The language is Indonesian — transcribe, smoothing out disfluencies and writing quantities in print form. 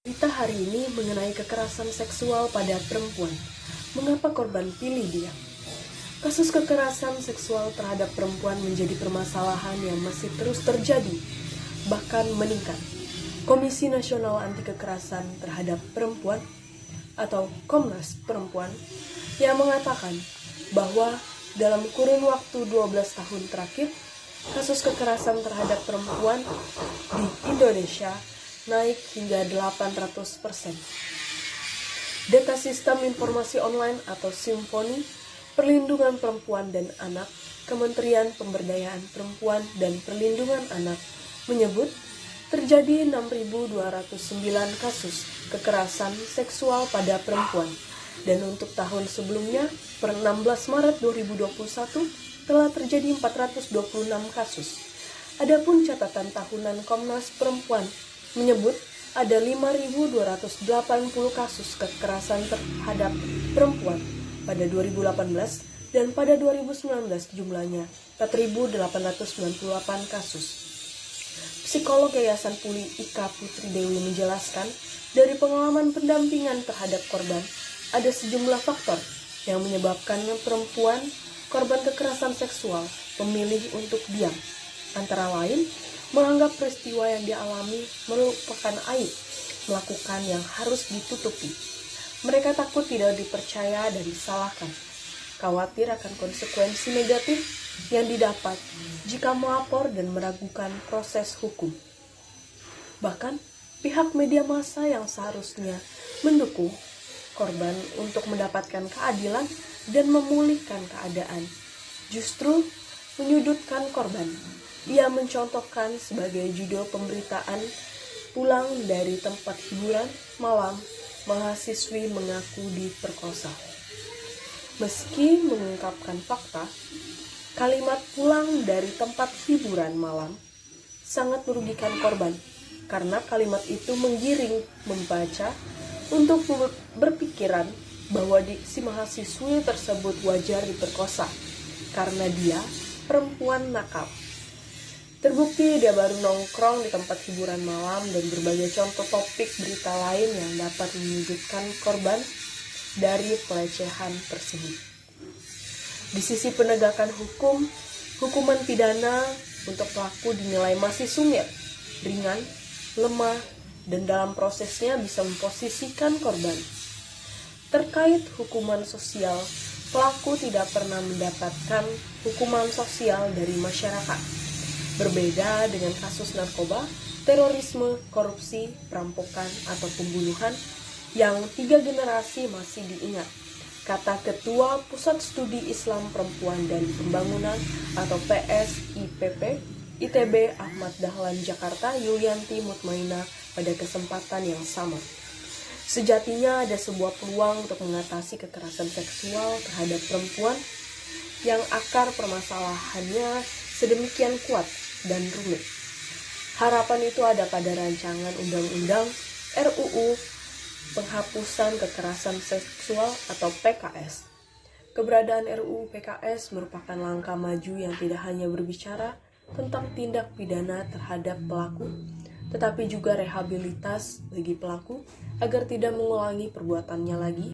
Berita hari ini mengenai kekerasan seksual pada perempuan. Mengapa korban pilih diam? Kasus kekerasan seksual terhadap perempuan menjadi permasalahan yang masih terus terjadi, bahkan meningkat. Komisi Nasional Anti Kekerasan Terhadap Perempuan atau Komnas Perempuan yang mengatakan bahwa dalam kurun waktu 12 tahun terakhir, kasus kekerasan terhadap perempuan di Indonesia naik hingga 800%. Data Sistem Informasi Online atau Simfoni, Perlindungan Perempuan dan Anak, Kementerian Pemberdayaan Perempuan dan Perlindungan Anak menyebut terjadi 6.209 kasus kekerasan seksual pada perempuan, dan untuk tahun sebelumnya per 16 Maret 2021 telah terjadi 426 kasus. Adapun catatan tahunan Komnas Perempuan menyebut ada 5.280 kasus kekerasan terhadap perempuan pada 2018 dan pada 2019 jumlahnya 4.898 kasus. Psikolog Yayasan Puli Ika Putri Dewi menjelaskan, dari pengalaman pendampingan terhadap korban, ada sejumlah faktor yang menyebabkan perempuan korban kekerasan seksual memilih untuk diam. Antara lain, menganggap peristiwa yang dialami merupakan aib, melakukan yang harus ditutupi. Mereka takut tidak dipercaya dan disalahkan, khawatir akan konsekuensi negatif yang didapat jika melapor dan meragukan proses hukum. Bahkan, pihak media massa yang seharusnya mendukung korban untuk mendapatkan keadilan dan memulihkan keadaan, justru menyudutkan korban. Ia mencontohkan sebagai judul pemberitaan, pulang dari tempat hiburan malam, mahasiswi mengaku diperkosa. Meski mengungkapkan fakta, kalimat pulang dari tempat hiburan malam sangat merugikan korban, karena kalimat itu menggiring membaca untuk berpikiran bahwa si mahasiswi tersebut wajar diperkosa karena dia perempuan nakal. Terbukti dia baru nongkrong di tempat hiburan malam, dan berbagai contoh topik berita lain yang dapat menyudutkan korban dari pelecehan tersebut. Di sisi penegakan hukum, hukuman pidana untuk pelaku dinilai masih sumir, ringan, lemah, dan dalam prosesnya bisa memposisikan korban. Terkait hukuman sosial, pelaku tidak pernah mendapatkan hukuman sosial dari masyarakat. Berbeda dengan kasus narkoba, terorisme, korupsi, perampokan, atau pembunuhan yang 3 generasi masih diingat, kata Ketua Pusat Studi Islam Perempuan dan Pembangunan atau PSIPP ITB Ahmad Dahlan Jakarta Yulianti Mutmainah pada kesempatan yang sama. Sejatinya ada sebuah peluang untuk mengatasi kekerasan seksual terhadap perempuan yang akar permasalahannya sedemikian kuat dan rumit. Harapan itu ada pada rancangan undang-undang RUU Penghapusan Kekerasan Seksual atau PKS. Keberadaan RUU PKS merupakan langkah maju yang tidak hanya berbicara tentang tindak pidana terhadap pelaku, tetapi juga rehabilitas bagi pelaku agar tidak mengulangi perbuatannya lagi.